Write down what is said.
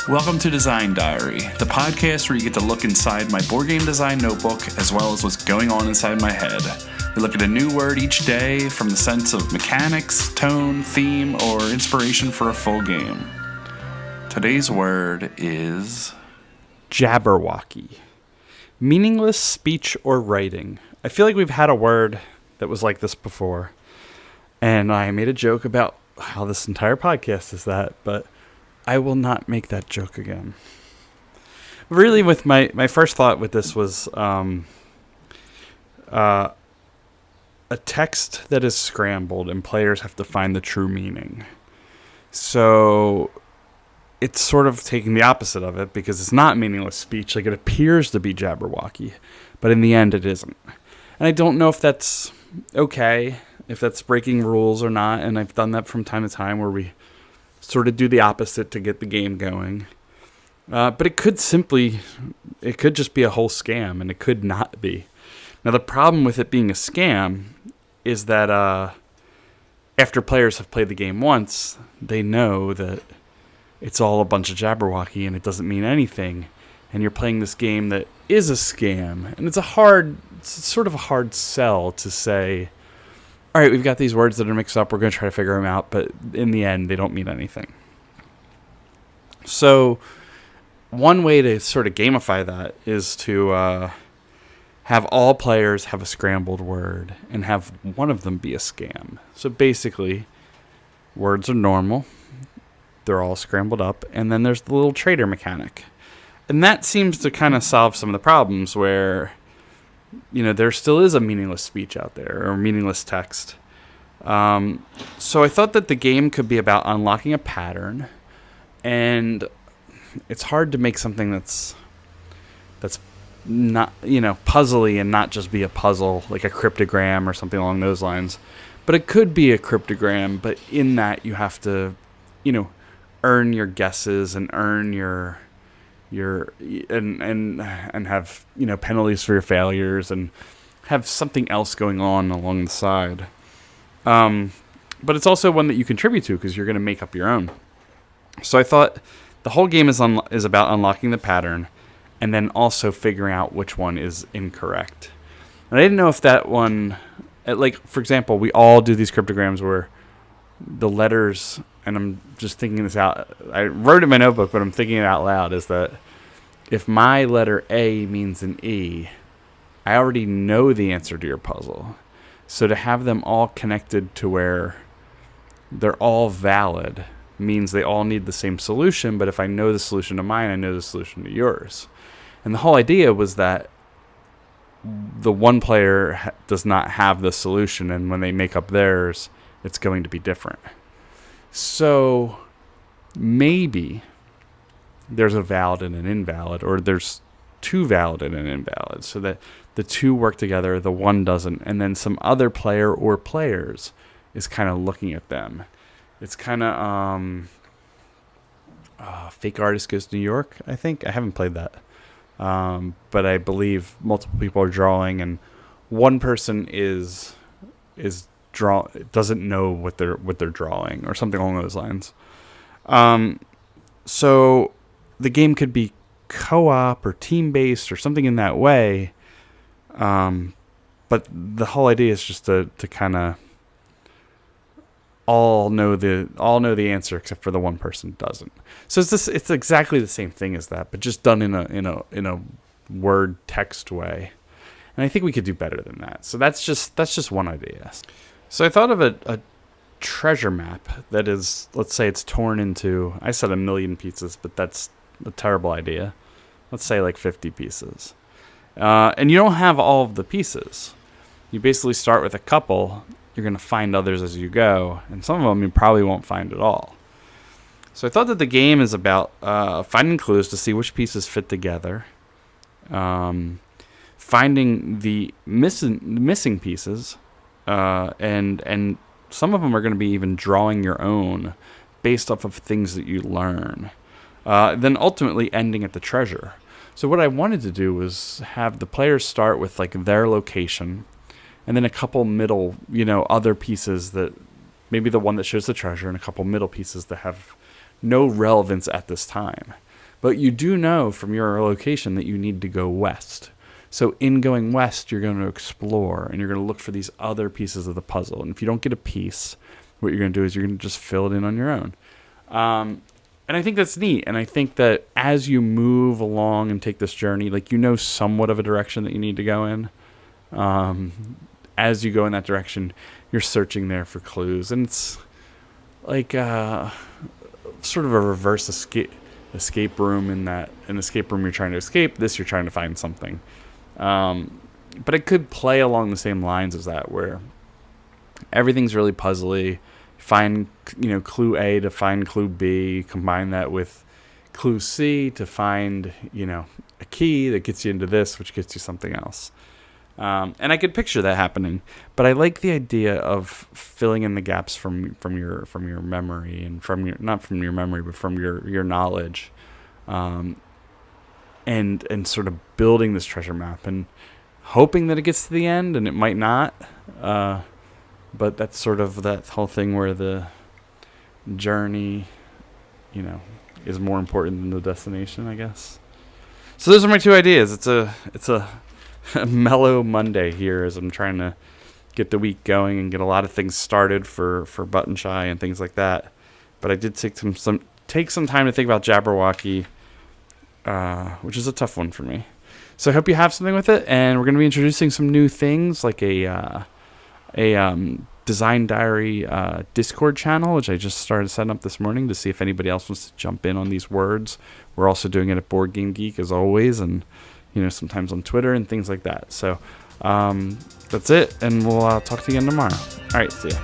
Welcome to Design Diary, the podcast where you get to look inside my board game design notebook as well as what's going on inside my head. We look at a new word each day from the sense of mechanics, tone, theme, or inspiration for a full game. Today's word is Jabberwocky. Meaningless speech or writing. I feel like we've had a word that was like this before, and I made a joke about how this entire podcast is that, but I will not make that joke again. Really, with my first thought with this was a text that is scrambled and players have to find the true meaning. So it's sort of taking the opposite of it because it's not meaningless speech. Like, it appears to be Jabberwocky, but in the end it isn't. And I don't know if that's okay, if that's breaking rules or not, and I've done that from time to time where we sort of do the opposite to get the game going. But it could just be a whole scam, and it could not be. Now, the problem with it being a scam is that after players have played the game once, they know that it's all a bunch of Jabberwocky and it doesn't mean anything. And you're playing this game that is a scam. And it's sort of a hard sell to say, all right, we've got these words that are mixed up. We're going to try to figure them out. But in the end, they don't mean anything. So one way to sort of gamify that is to have all players have a scrambled word and have one of them be a scam. So basically, words are normal. They're all scrambled up. And then there's the little trader mechanic. And that seems to kind of solve some of the problems where, you know, there still is a meaningless speech out there or meaningless text. So I thought that the game could be about unlocking a pattern, and it's hard to make something that's not, you know, puzzly and not just be a puzzle, like a cryptogram or something along those lines. But it could be a cryptogram, but in that you have to, you know, earn your guesses and earn your and have, you know, penalties for your failures and have something else going on along the side. But it's also one that you contribute to because you're going to make up your own. So I thought the whole game is about unlocking the pattern and then also figuring out which one is incorrect. And I didn't know if that one, like, for example, we all do these cryptograms where the letters, and I'm just thinking this out, I wrote it in my notebook, but I'm thinking it out loud, is that if my letter A means an E, I already know the answer to your puzzle. So to have them all connected to where they're all valid means they all need the same solution, but if I know the solution to mine, I know the solution to yours. And the whole idea was that the one player does not have the solution, and when they make up theirs, it's going to be different. So maybe there's a valid and an invalid, or there's two valid and an invalid, so that the two work together, the one doesn't, and then some other player or players is kind of looking at them. It's kind of Fake Artist Goes to New York, I think. I haven't played that. But I believe multiple people are drawing, and one person doesn't know what they're drawing, or something along those lines. So the game could be co-op or team-based or something in that way. But the whole idea is just to kind of all know the answer except for the one person doesn't. So it's exactly the same thing as that, but just done in a word text way. And I think we could do better than that. So that's just one idea. So I thought of a treasure map that is, let's say it's torn into, I said 1 million pieces, but that's a terrible idea. Let's say like 50 pieces. And you don't have all of the pieces. You basically start with a couple. You're going to find others as you go, and some of them you probably won't find at all. So I thought that the game is about finding clues to see which pieces fit together, finding the missing pieces, and some of them are going to be even drawing your own based off of things that you learn. Then ultimately ending at the treasure. So what I wanted to do was have the players start with like their location, and then a couple middle, other pieces that maybe the one that shows the treasure, and a couple middle pieces that have no relevance at this time. But you do know from your location that you need to go west. So in going west, you're going to explore and you're going to look for these other pieces of the puzzle. And if you don't get a piece, what you're going to do is you're going to just fill it in on your own. And I think that's neat. And I think that as you move along and take this journey, like, you know, somewhat of a direction that you need to go in. As you go in that direction, you're searching there for clues. And it's like sort of a reverse escape room, in that an escape room you're trying to escape. This, you're trying to find something. But it could play along the same lines as that, where everything's really puzzly. Find, you know, clue A to find clue B, combine that with clue C to find, you know, a key that gets you into this, which gets you something else. And I could picture that happening, but I like the idea of filling in the gaps from your memory, and from your, not from your memory, but from your knowledge, and sort of building this treasure map and hoping that it gets to the end, and it might not. But that's sort of that whole thing where the journey, you know, is more important than the destination, I guess. So those are my two ideas. It's a mellow Monday here as I'm trying to get the week going and get a lot of things started for Button Shy and things like that. But I did take some time to think about Jabberwocky, which is a tough one for me. So I hope you have something with it, and we're going to be introducing some new things, like a Design Diary Discord channel, which I just started setting up this morning to see if anybody else wants to jump in on these words. We're also doing it at Board Game Geek, as always, and, you know, sometimes on Twitter and things like that. So that's it, and we'll talk to you again tomorrow. All right, see ya.